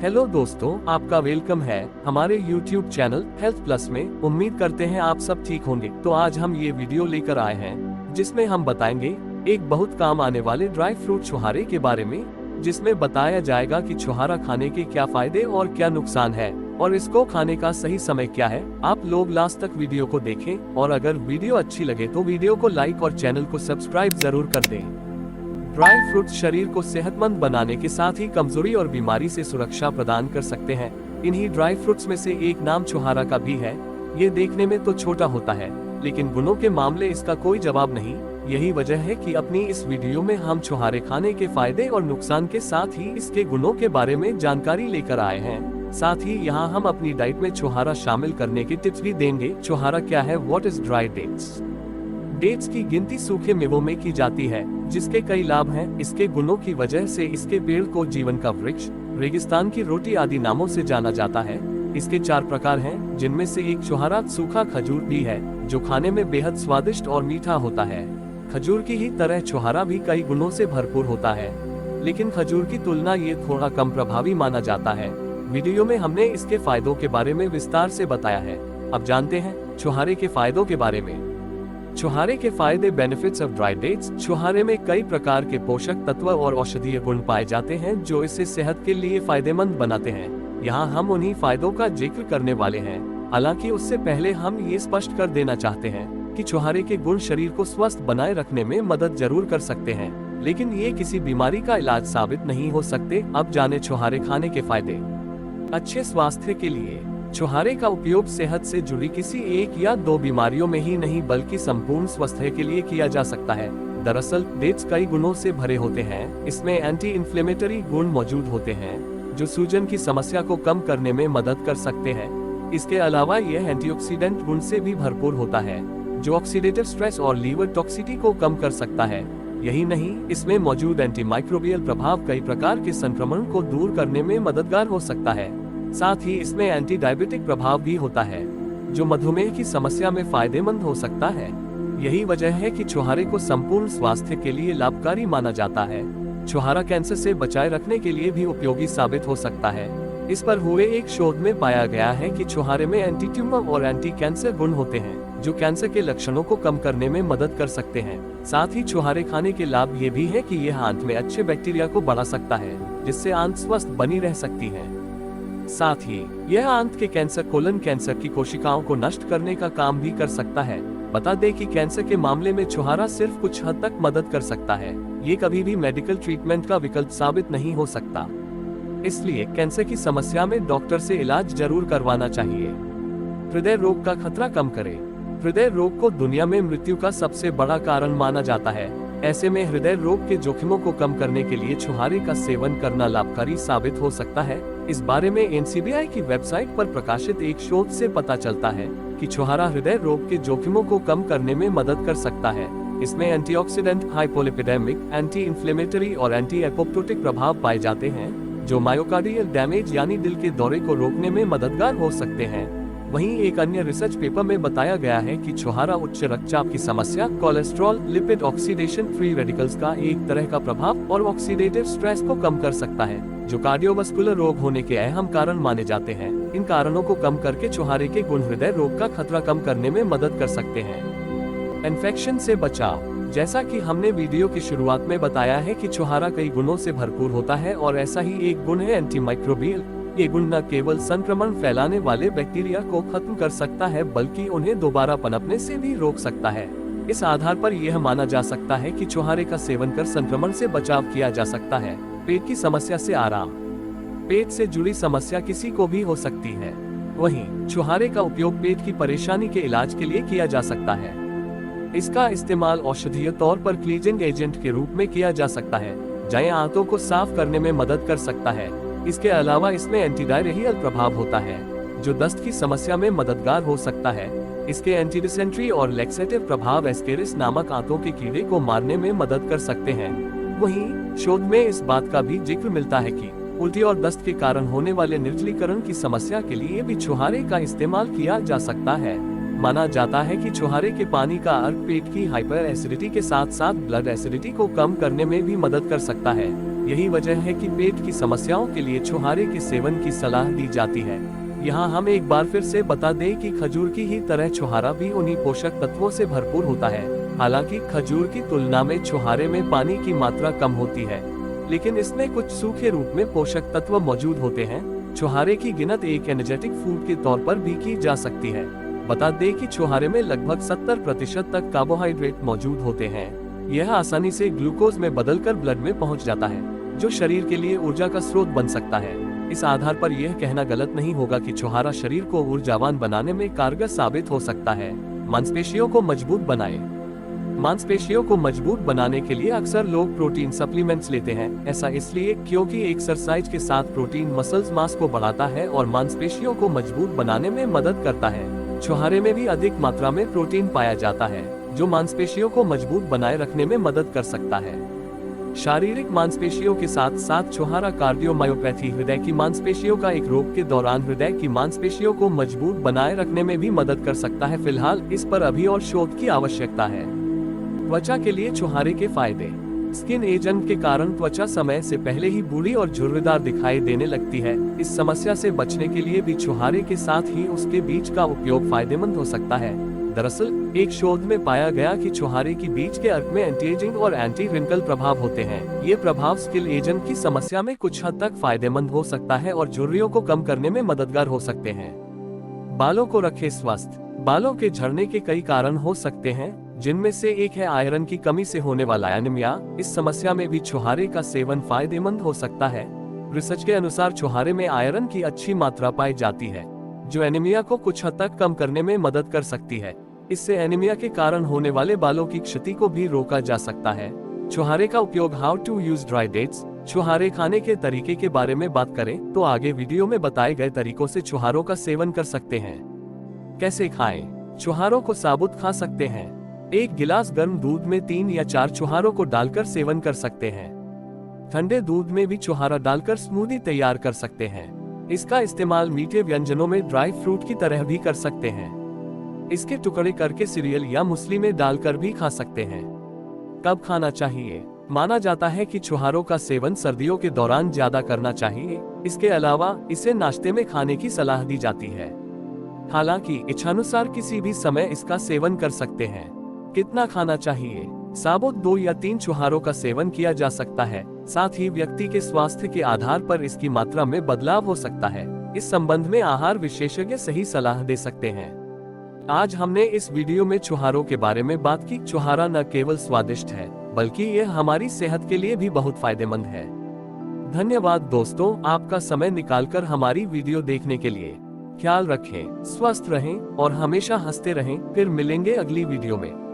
Hello दोस्तों, आपका welcome है हमारे YouTube चैनल हेल्थ प्लस में। उम्मीद करते हैं आप सब ठीक होंगे। तो आज हम ये वीडियो लेकर आए हैं जिसमें हम बताएंगे एक बहुत काम आने वाले ड्राई फ्रूट छुहारे के बारे में, जिसमें बताया जाएगा कि छुहारा खाने के क्या फायदे और क्या नुकसान है और इसको खाने का सही समय क्या है। आप लोग लास्ट तक वीडियो को देखें और अगर वीडियो अच्छी लगे तो वीडियो को लाइक और चैनल को सब्सक्राइब जरूर कर दें। ड्राई फ्रूट्स शरीर को सेहतमंद बनाने के साथ ही कमजोरी और बीमारी से सुरक्षा प्रदान कर सकते हैं। इन्हीं ड्राई फ्रूट्स में से एक नाम छुहारा का भी है। ये देखने में तो छोटा होता है, लेकिन गुणों के मामले इसका कोई जवाब नहीं। यही वजह है कि अपनी इस वीडियो में हम छुहारे खाने के फायदे और नुकसान के साथ ही इसके गुणों के बारे में जानकारी लेकर आए हैं। साथ ही यहाँ हम अपनी डाइट में छुहारा शामिल करने के टिप्स भी देंगे। छुहारा क्या है? What is dry dates? Dates की गिनती सूखे मेवों में की जाती है, जिसके कई लाभ हैं। इसके गुणों की वजह से इसके पेड़ को जीवन का वृक्ष, रेगिस्तान की रोटी आदि नामों से जाना जाता है। इसके 4 प्रकार हैं, जिनमें से एक छुहारा सूखा खजूर भी है, जो खाने में बेहद स्वादिष्ट और मीठा होता है। खजूर की ही तरह छुहारा भी कई गुणों से भरपूर होता है, लेकिन खजूर की तुलना ये थोड़ा कम प्रभावी माना जाता है। वीडियो में हमने इसके फायदों के बारे में विस्तार से बताया है। अब जानते हैं छुहारे के फायदों के बारे में। छुहारे के फायदे, बेनिफिट्स ऑफ ड्राई डेट्स। छुहारे में कई प्रकार के पोषक तत्व और औषधीय गुण पाए जाते हैं जो इसे सेहत के लिए फायदेमंद बनाते हैं। यहाँ हम उन्हीं फायदों का जिक्र करने वाले हैं। हालांकि उससे पहले हम ये स्पष्ट कर देना चाहते हैं कि छुहारे के गुण शरीर को स्वस्थ बनाए रखने में मदद जरूर कर सकते हैं, लेकिन ये किसी बीमारी का इलाज साबित नहीं हो सकते। अब जाने छुहारे खाने के फायदे। अच्छे स्वास्थ्य के लिए छुहारे का उपयोग सेहत से जुड़ी किसी एक या 2 बीमारियों में ही नहीं बल्कि संपूर्ण स्वास्थ्य के लिए किया जा सकता है। दरअसल डेट्स कई गुणों से भरे होते हैं। इसमें एंटी इन्फ्लेमेटरी गुण मौजूद होते हैं जो सूजन की समस्या को कम करने में मदद कर सकते हैं। इसके अलावा यह एंटीऑक्सीडेंट गुण से भी भरपूर होता है जो ऑक्सीडेटिव स्ट्रेस और लीवर टॉक्सिसिटी को कम कर सकता है। यही नहीं, इसमें मौजूद एंटीमाइक्रोबियल प्रभाव कई प्रकार के संक्रमण को दूर करने में मददगार हो सकता है। साथ ही इसमें एंटी डायबिटिक प्रभाव भी होता है जो मधुमेह की समस्या में फायदेमंद हो सकता है। यही वजह है कि छुहारे को संपूर्ण स्वास्थ्य के लिए लाभकारी माना जाता है। छुहारा कैंसर से बचाए रखने के लिए भी उपयोगी साबित हो सकता है। इस पर हुए एक शोध में पाया गया है कि छुहारे में एंटी ट्यूमर और एंटी कैंसर गुण होते हैं जो कैंसर के लक्षणों को कम करने में मदद कर सकते हैं। साथ ही छुहारे खाने के लाभ ये भी है कि यह आंत में अच्छे बैक्टीरिया को बढ़ा सकता है, जिससे आंत स्वस्थ बनी रह सकती है। साथ ही यह आंत के कैंसर, कोलन कैंसर की कोशिकाओं को नष्ट करने का काम भी कर सकता है। बता दें कि कैंसर के मामले में छुहारा सिर्फ कुछ हद तक मदद कर सकता है। ये कभी भी मेडिकल ट्रीटमेंट का विकल्प साबित नहीं हो सकता, इसलिए कैंसर की समस्या में डॉक्टर से इलाज जरूर करवाना चाहिए। हृदय रोग का खतरा कम करे। हृदय रोग को दुनिया में मृत्यु का सबसे बड़ा कारण माना जाता है। ऐसे में हृदय रोग के जोखिमों को कम करने के लिए छुहारे का सेवन करना लाभकारी साबित हो सकता है। इस बारे में NCBI की वेबसाइट पर प्रकाशित एक शोध से पता चलता है कि छुहारा हृदय रोग के जोखिमों को कम करने में मदद कर सकता है। इसमें एंटीऑक्सीडेंट, हाइपोलिपिडेमिक, एंटी इन्फ्लेमेटरी और एंटी एपोप्टोटिक प्रभाव पाए जाते हैं जो मायोकार्डियल डैमेज यानी दिल के दौरे को रोकने में मददगार हो सकते हैं। वहीं एक अन्य रिसर्च पेपर में बताया गया है कि छुहारा उच्च रक्तचाप की समस्या, cholesterol, lipid oxidation free radicals का एक तरह का प्रभाव और ऑक्सीडेटिव स्ट्रेस को कम कर सकता है, जो कार्डियोवास्कुलर रोग होने के अहम कारण माने जाते हैं। इन कारणों को कम करके छुहारे के गुण हृदय रोग का खतरा कम करने में मदद कर सकते हैं। इन्फेक्शन से बचाव। जैसा कि हमने वीडियो की शुरुआत में बताया है कि छुहारा कई गुणों से भरपूर होता है और ऐसा ही एक गुण है एंटीमाइक्रोबियल। ये गुण न केवल संक्रमण फैलाने वाले बैक्टीरिया को खत्म कर सकता है बल्कि उन्हें दोबारा पनपने से भी रोक सकता है। इस आधार पर यह माना जा सकता है कि छुहारे का सेवन कर संक्रमण से बचाव किया जा सकता है। पेट की समस्या से आराम। पेट से जुड़ी समस्या किसी को भी हो सकती है। वहीं छुहारे का उपयोग पेट की परेशानी के इलाज के लिए किया जा सकता है। इसका इस्तेमाल औषधीय तौर पर क्लीजिंग एजेंट के रूप में किया जा सकता है, जो आंतों को साफ करने में मदद कर सकता है। इसके अलावा इसमें एंटीडायरियल प्रभाव होता है जो दस्त की समस्या में मददगार हो सकता है। इसके एंटीडिसेंट्री और लैक्सेटिव प्रभाव एस्केरिस नामक आंतों के कीड़े को मारने में मदद कर सकते हैं। वहीं शोध में इस बात का भी जिक्र मिलता है कि उल्टी और दस्त के कारण होने वाले निर्जलीकरण की समस्या के लिए भी छुहारे का इस्तेमाल किया जा सकता है। माना जाता है कि छुहारे के पानी का अर्क पेट की हाइपर एसिडिटी के साथ साथ ब्लड एसिडिटी को कम करने में भी मदद कर सकता है। यही वजह है कि पेट की समस्याओं के लिए छुहारे के सेवन की सलाह दी जाती है। यहाँ हम एक बार फिर से बता दें कि खजूर की ही तरह छुहारा भी उन्हीं पोषक तत्वों से भरपूर होता है। हालांकि खजूर की तुलना में छुहारे में पानी की मात्रा कम होती है, लेकिन इसमें कुछ सूखे रूप में पोषक तत्व मौजूद होते हैं। छुहारे की गिनत एक एनर्जेटिक फूड के तौर पर भी की जा सकती है। बता दें कि छुहारे में लगभग 70% तक कार्बोहाइड्रेट मौजूद होते हैं। यह आसानी से ग्लूकोज में बदलकर ब्लड में पहुंच जाता है, जो शरीर के लिए ऊर्जा का स्रोत बन सकता है। इस आधार पर यह कहना गलत नहीं होगा कि छुहारा शरीर को ऊर्जावान बनाने में कारगर साबित हो सकता है। मांसपेशियों को मजबूत बनाए। मांसपेशियों को मजबूत बनाने के लिए अक्सर लोग प्रोटीन सप्लीमेंट्स लेते हैं। ऐसा इसलिए क्योंकि एक्सरसाइज के साथ प्रोटीन मसल्स मास को बढ़ाता है और मांसपेशियों को मजबूत बनाने में मदद करता है। छुहारे में भी अधिक मात्रा में प्रोटीन पाया जाता है, जो मांसपेशियों को मजबूत बनाए रखने में मदद कर सकता है। शारीरिक मांसपेशियों के साथ साथ छुहारा कार्डियोमायोपैथी, हृदय की मांसपेशियों का एक रोग के दौरान हृदय की मांसपेशियों को मजबूत बनाए रखने में भी मदद कर सकता है। फिलहाल इस पर अभी और शोध की आवश्यकता है। त्वचा के लिए छुहारे के फायदे। स्किन एजेंट के कारण त्वचा समय से पहले ही बूढ़ी और झुर्रीदार दिखाई देने लगती है। इस समस्या से बचने के लिए भी छुहारे के साथ ही उसके बीज का उपयोग फायदेमंद हो सकता है। दरअसल एक शोध में पाया गया कि छुहारे की बीज के अर्क में एंटी एजिंग और एंटी रिंकल प्रभाव होते हैं। ये प्रभाव स्किन एजेंट की समस्या में कुछ हद तक फायदेमंद हो सकता है और झुर्रियों को कम करने में मददगार हो सकते हैं। बालों को रखे स्वस्थ। बालों के झड़ने के कई कारण हो सकते हैं, जिनमें से एक है आयरन की कमी से होने वाला एनीमिया। इस समस्या में भी छुहारे का सेवन फायदेमंद हो सकता है। रिसर्च के अनुसार छुहारे में आयरन की अच्छी मात्रा पाई जाती है, जो एनीमिया को कुछ हद तक कम करने में मदद कर सकती है। इससे एनीमिया के कारण होने वाले बालों की क्षति को भी रोका जा सकता है। छुहारे का उपयोग। How to use dry dates. छुहारे खाने के तरीके के बारे में बात करें तो आगे वीडियो में बताए गए तरीकों से छुहारों का सेवन कर सकते हैं। कैसे खाएं? छुहारों को साबुत खा सकते हैं। एक गिलास गर्म दूध में 3 या 4 छुहारों को डालकर सेवन कर सकते हैं। ठंडे दूध में भी छुहारा डालकर स्मूदी तैयार कर सकते हैं। इसका इस्तेमाल मीठे व्यंजनों में ड्राई फ्रूट की तरह भी कर सकते हैं। इसके टुकड़े करके सीरियल या मूसली में डालकर भी खा सकते हैं। कब खाना चाहिए? माना जाता है कि छुहारों का सेवन सर्दियों के दौरान ज्यादा करना चाहिए। इसके अलावा इसे नाश्ते में खाने की सलाह दी जाती है। हालांकि इच्छानुसार किसी भी समय इसका सेवन कर सकते हैं। कितना खाना चाहिए? साबुत 2 या 3 छुहारों का सेवन किया जा सकता है। साथ ही व्यक्ति के स्वास्थ्य के आधार पर इसकी मात्रा में बदलाव हो सकता है। इस संबंध में आहार विशेषज्ञ सही सलाह दे सकते हैं। आज हमने इस वीडियो में छुहारों के बारे में बात की। छुहारा न केवल स्वादिष्ट है, बल्कि यह हमारी सेहत के लिए भी बहुत फायदेमंद है। धन्यवाद दोस्तों, आपका समय निकालकर हमारी वीडियो देखने के लिए। ख्याल रखें, स्वस्थ रहें और हमेशा हंसते रहें। फिर मिलेंगे अगली वीडियो में।